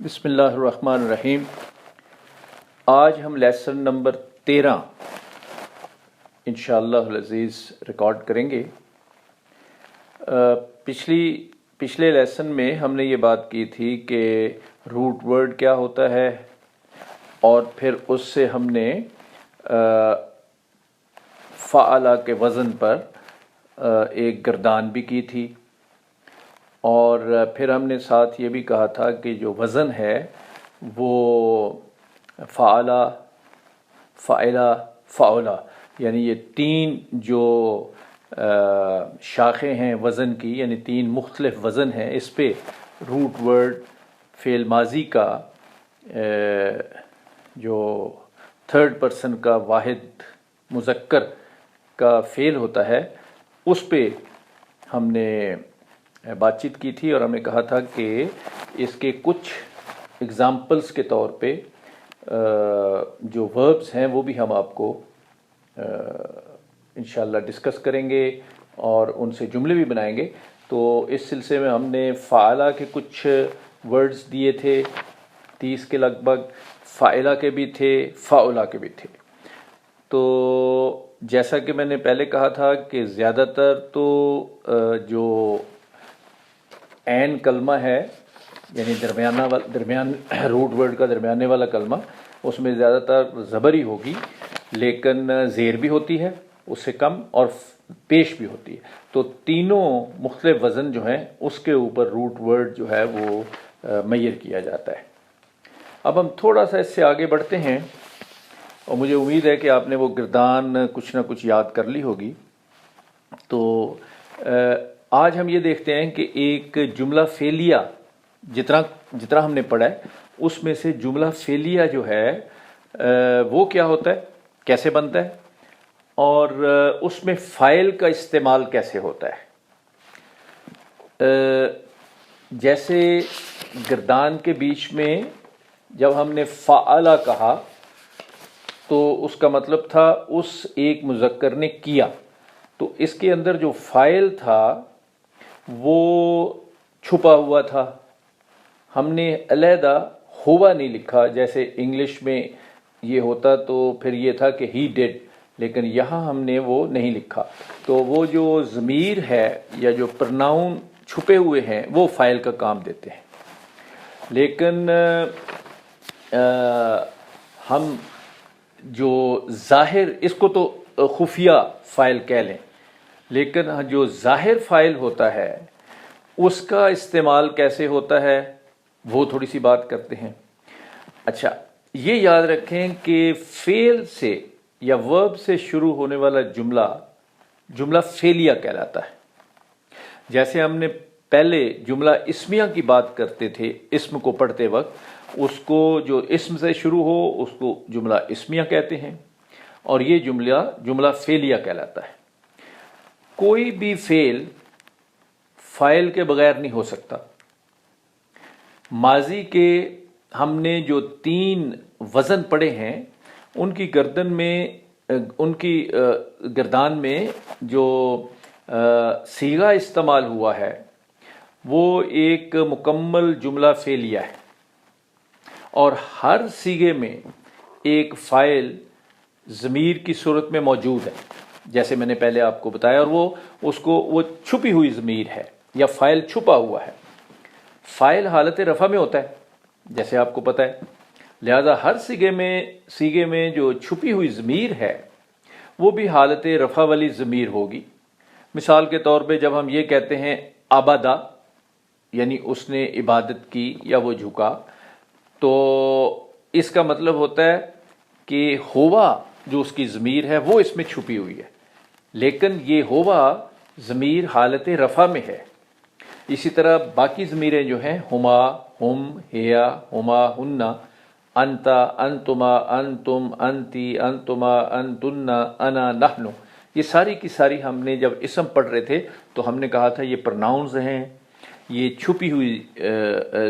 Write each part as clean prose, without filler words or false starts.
بسم اللہ الرحمن الرحیم۔ آج ہم لیسن نمبر 13 انشاءاللہ العزیز ریکارڈ کریں گے۔ پچھلے لیسن میں ہم نے یہ بات کی تھی کہ روٹ ورڈ کیا ہوتا ہے، اور پھر اس سے ہم نے فعلا کے وزن پر ایک گردان بھی کی تھی، اور پھر ہم نے ساتھ یہ بھی کہا تھا کہ جو وزن ہے وہ فعلا، فعلا، فعلا، یعنی یہ تین جو شاخیں ہیں وزن کی، یعنی تین مختلف وزن ہیں، اس پہ روٹ ورڈ فعل ماضی کا جو تھرڈ پرسن کا واحد مذکر کا فعل ہوتا ہے، اس پہ ہم نے بات چیت کی تھی، اور ہم نے کہا تھا کہ اس کے کچھ اگزامپلس کے طور پہ جو وربس ہیں وہ بھی ہم آپ کو انشاءاللہ ڈسکس کریں گے اور ان سے جملے بھی بنائیں گے۔ تو اس سلسلے میں ہم نے فعلا کے کچھ ورڈز دیے تھے، 30 کے لگ بھگ، فاعلہ کے بھی تھے، فاعلا کے بھی تھے۔ تو جیسا کہ میں نے پہلے کہا تھا کہ زیادہ تر تو جو عین کلمہ ہے، یعنی درمیان روٹ ورڈ کا درمیانے والا کلمہ، اس میں زیادہ تر زبر ہی ہوگی، لیکن زیر بھی ہوتی ہے اس سے کم، اور پیش بھی ہوتی ہے۔ تو تینوں مختلف وزن جو ہیں اس کے اوپر روٹ ورڈ جو ہے وہ میئر کیا جاتا ہے۔ اب ہم تھوڑا سا اس سے آگے بڑھتے ہیں، اور مجھے امید ہے کہ آپ نے وہ گردان کچھ نہ کچھ یاد کر لی ہوگی۔ تو آج ہم یہ دیکھتے ہیں کہ ایک جملہ فعلیہ جتنا ہم نے پڑھا ہے، اس میں سے جملہ فعلیہ جو ہے وہ کیا ہوتا ہے، کیسے بنتا ہے، اور اس میں فاعل کا استعمال کیسے ہوتا ہے۔ جیسے گردان کے بیچ میں جب ہم نے فعلا کہا تو اس کا مطلب تھا اس ایک مذکر نے کیا، تو اس کے اندر جو فاعل تھا وہ چھپا ہوا تھا، ہم نے علیحدہ ہوا نہیں لکھا۔ جیسے انگلش میں یہ ہوتا تو پھر یہ تھا کہ ہی ڈیڈ، لیکن یہاں ہم نے وہ نہیں لکھا۔ تو وہ جو ضمیر ہے یا جو پرناؤن چھپے ہوئے ہیں وہ فاعل کا کام دیتے ہیں، لیکن ہم جو ظاہر، اس کو تو خفیہ فاعل کہہ لیں، لیکن جو ظاہر فاعل ہوتا ہے اس کا استعمال کیسے ہوتا ہے وہ تھوڑی سی بات کرتے ہیں۔ اچھا، یہ یاد رکھیں کہ فعل سے یا ورب سے شروع ہونے والا جملہ فعلیہ کہلاتا ہے۔ جیسے ہم نے پہلے جملہ اسمیہ کی بات کرتے تھے، اسم کو پڑھتے وقت اس کو جو اسم سے شروع ہو اس کو جملہ اسمیہ کہتے ہیں، اور یہ جملہ فعلیہ کہلاتا ہے۔ کوئی بھی فعل فاعل کے بغیر نہیں ہو سکتا۔ ماضی کے ہم نے جو 3 وزن پڑھے ہیں، ان کی گردان میں جو صیغہ استعمال ہوا ہے وہ ایک مکمل جملہ فعلیہ ہے، اور ہر صیغے میں ایک فاعل ضمیر کی صورت میں موجود ہے، جیسے میں نے پہلے آپ کو بتایا، اور وہ چھپی ہوئی ضمیر ہے یا فاعل چھپا ہوا ہے۔ فاعل حالت رفع میں ہوتا ہے جیسے آپ کو پتہ ہے، لہذا ہر صیغے میں جو چھپی ہوئی ضمیر ہے وہ بھی حالت رفع والی ضمیر ہوگی۔ مثال کے طور پہ جب ہم یہ کہتے ہیں عبدا، یعنی اس نے عبادت کی یا وہ جھکا، تو اس کا مطلب ہوتا ہے کہ ہوا جو اس کی ضمیر ہے وہ اس میں چھپی ہوئی ہے، لیکن یہ ہوا ضمیر حالت رفع میں ہے۔ اسی طرح باقی ضمیریں جو ہیں، ہما، ہم، ہیا، ہما، ہننا، انتا، انتما، انتم، انتی، انتما، انتن، انا، نحن، یہ ساری کی ساری ہم نے جب اسم پڑھ رہے تھے تو ہم نے کہا تھا یہ پرناؤنز ہیں، یہ چھپی ہوئی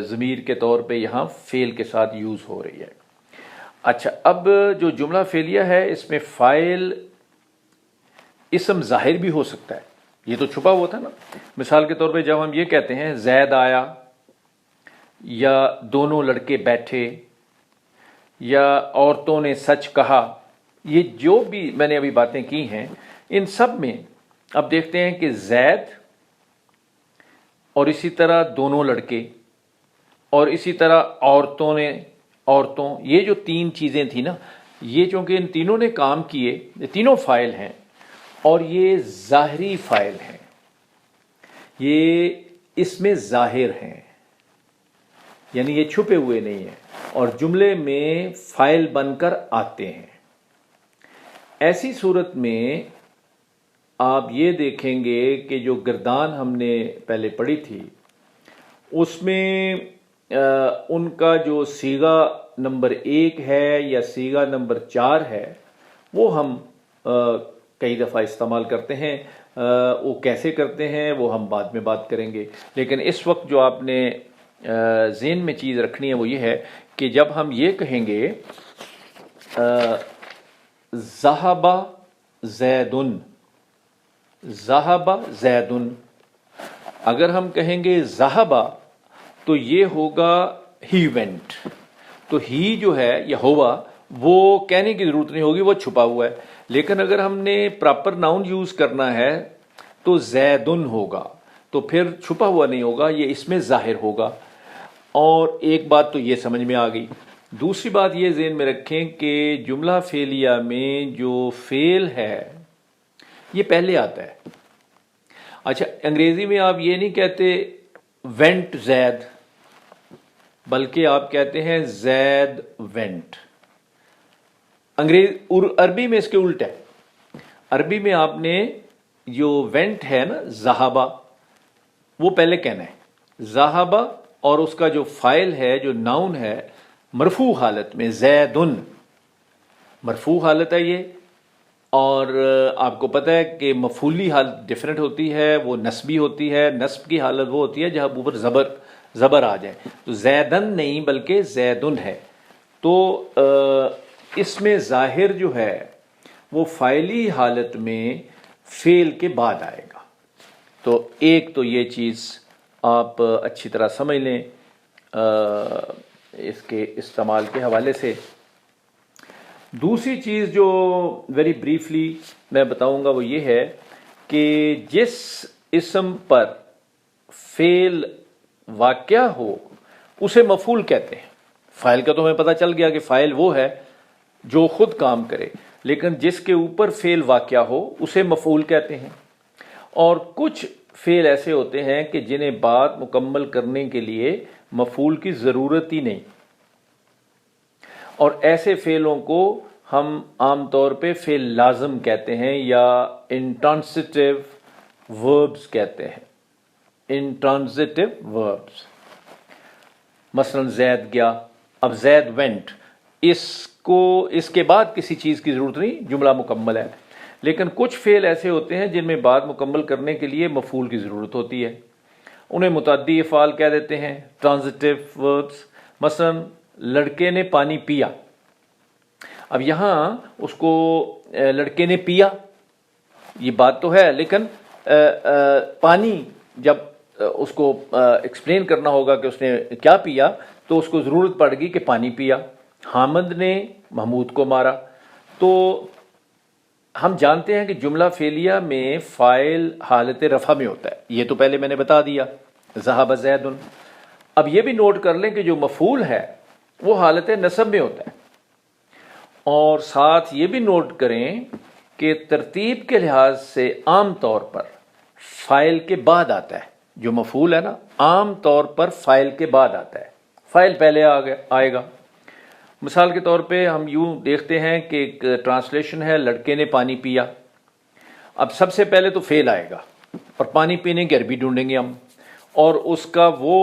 ضمیر کے طور پہ یہاں فعل کے ساتھ یوز ہو رہی ہے۔ اچھا، اب جو جملہ فعلیہ ہے اس میں فاعل اسم ظاہر بھی ہو سکتا ہے، یہ تو چھپا ہوا تھا نا۔ مثال کے طور پہ جب ہم یہ کہتے ہیں زید آیا، یا دونوں لڑکے بیٹھے یا عورتوں نے سچ کہا، یہ جو بھی میں نے ابھی باتیں کی ہیں ان سب میں اب دیکھتے ہیں کہ زید اور اسی طرح دونوں لڑکے اور اسی طرح عورتوں، یہ جو تین چیزیں تھیں نا، یہ چونکہ ان تینوں نے کام کیے، یہ تینوں فاعل ہیں اور یہ ظاہری فاعل ہیں، یہ اس میں ظاہر ہیں، یعنی یہ چھپے ہوئے نہیں ہیں اور جملے میں فاعل بن کر آتے ہیں۔ ایسی صورت میں آپ یہ دیکھیں گے کہ جو گردان ہم نے پہلے پڑھی تھی اس میں ان کا جو صیغہ نمبر 1 ہے یا صیغہ نمبر 4 ہے وہ ہم کئی دفعہ استعمال کرتے ہیں، وہ کیسے کرتے ہیں وہ ہم بعد میں بات کریں گے، لیکن اس وقت جو آپ نے ذہن میں چیز رکھنی ہے وہ یہ ہے کہ جب ہم یہ کہیں گے ذہب زیدن، ذہب زیدن، اگر ہم کہیں گے ذہب تو یہ ہوگا ہی وینٹ، تو ہی جو ہے یا ہوا وہ کہنے کی ضرورت نہیں ہوگی، وہ چھپا ہوا ہے، لیکن اگر ہم نے پراپر ناؤن یوز کرنا ہے تو زیدن ہوگا، تو پھر چھپا ہوا نہیں ہوگا، یہ اس میں ظاہر ہوگا۔ اور ایک بات تو یہ سمجھ میں آ گئی۔ دوسری بات یہ ذہن میں رکھیں کہ جملہ فعلیہ میں جو فعل ہے یہ پہلے آتا ہے۔ اچھا، انگریزی میں آپ یہ نہیں کہتے وینٹ زید، بلکہ آپ کہتے ہیں زید وینٹ۔ عربی میں اس کے الٹ ہے، عربی میں آپ نے جو وینٹ ہے نا ذہبہ، وہ پہلے کہنا ہے ذہبہ، اور اس کا جو فاعل ہے جو ناؤن ہے مرفوع حالت میں زیدن، مرفوع حالت ہے یہ، اور آپ کو پتہ ہے کہ مفعولی حالت ڈیفرنٹ ہوتی ہے، وہ نسبی ہوتی ہے، نسب کی حالت وہ ہوتی ہے جہاں اوپر زبر آ جائے، تو زیدن نہیں بلکہ زیدن ہے، تو اس میں ظاہر جو ہے وہ فاعلی حالت میں فعل کے بعد آئے گا۔ تو ایک تو یہ چیز آپ اچھی طرح سمجھ لیں اس کے استعمال کے حوالے سے۔ دوسری چیز جو ویری بریفلی میں بتاؤں گا وہ یہ ہے کہ جس اسم پر فعل واقع ہو اسے مفعول کہتے ہیں۔ فاعل کا تو ہمیں پتہ چل گیا کہ فاعل وہ ہے جو خود کام کرے، لیکن جس کے اوپر فعل واقع ہو اسے مفعول کہتے ہیں۔ اور کچھ فعل ایسے ہوتے ہیں کہ جنہیں بات مکمل کرنے کے لیے مفعول کی ضرورت ہی نہیں، اور ایسے فعلوں کو ہم عام طور پہ فعل لازم کہتے ہیں یا انٹرانزٹیو وربز کہتے ہیں، انٹرانزٹیو وربز۔ مثلا زید گیا، اب زید وینٹ، اس کے بعد کسی چیز کی ضرورت نہیں، جملہ مکمل ہے۔ لیکن کچھ فعل ایسے ہوتے ہیں جن میں بات مکمل کرنے کے لیے مفعول کی ضرورت ہوتی ہے، انہیں متعدی افعال کہہ دیتے ہیں، ٹرانزٹیو وربز۔ مثلا لڑکے نے پانی پیا، اب یہاں اس کو لڑکے نے پیا یہ بات تو ہے، لیکن پانی جب اس کو ایکسپلین کرنا ہوگا کہ اس نے کیا پیا تو اس کو ضرورت پڑ گئی کہ پانی پیا۔ حامد نے محمود کو مارا، تو ہم جانتے ہیں کہ جملہ فعلیہ میں فاعل حالت رفع میں ہوتا ہے، یہ تو پہلے میں نے بتا دیا ذہب زید۔ اب یہ بھی نوٹ کر لیں کہ جو مفعول ہے وہ حالت نصب میں ہوتا ہے، اور ساتھ یہ بھی نوٹ کریں کہ ترتیب کے لحاظ سے عام طور پر فاعل کے بعد آتا ہے، جو مفعول ہے نا عام طور پر فاعل کے بعد آتا ہے، فاعل پہلے آئے گا۔ مثال کے طور پہ ہم یوں دیکھتے ہیں کہ ایک ٹرانسلیشن ہے لڑکے نے پانی پیا، اب سب سے پہلے تو فعل آئے گا اور پانی پینے کی عربی ڈھونڈیں گے ہم، اور اس کا وہ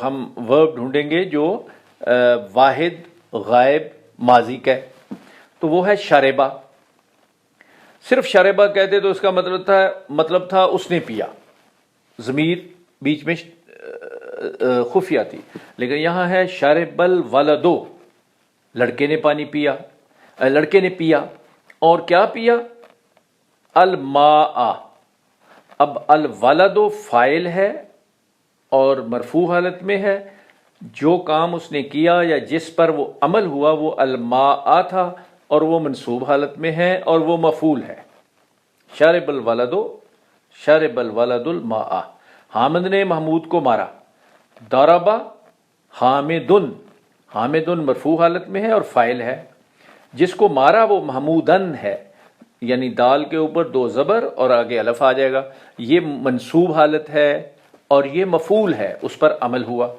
ہم ورب ڈھونڈیں گے جو واحد غائب ماضی کا ہے، تو وہ ہے شربا۔ صرف شربا کہتے تو اس کا مطلب تھا اس نے پیا، ضمیر بیچ میں خفیہ تھی، لیکن یہاں ہے شرب الولدو، لڑکے نے پانی پیا، لڑکے نے پیا، اور کیا پیا؟ الماء۔ اب الولد فاعل ہے اور مرفوع حالت میں ہے، جو کام اس نے کیا یا جس پر وہ عمل ہوا وہ الماء تھا اور وہ منصوب حالت میں ہے اور وہ مفعول ہے۔ شرب الولد الماء، حامد نے محمود کو مارا۔ ضربا حامدن مرفوع حالت میں ہے اور فاعل ہے، جس کو مارا وہ محمودن ہے، یعنی دال کے اوپر 2 زبر اور آگے الف آ جائے گا، یہ منصوب حالت ہے اور یہ مفعول ہے، اس پر عمل ہوا۔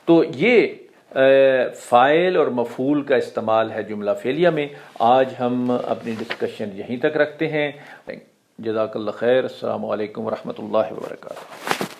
تو یہ فاعل اور مفعول کا استعمال ہے جملہ فعلیہ میں۔ آج ہم اپنی ڈسکشن یہیں تک رکھتے ہیں۔ جزاک اللہ خیر۔ السلام علیکم ورحمۃ اللہ وبرکاتہ۔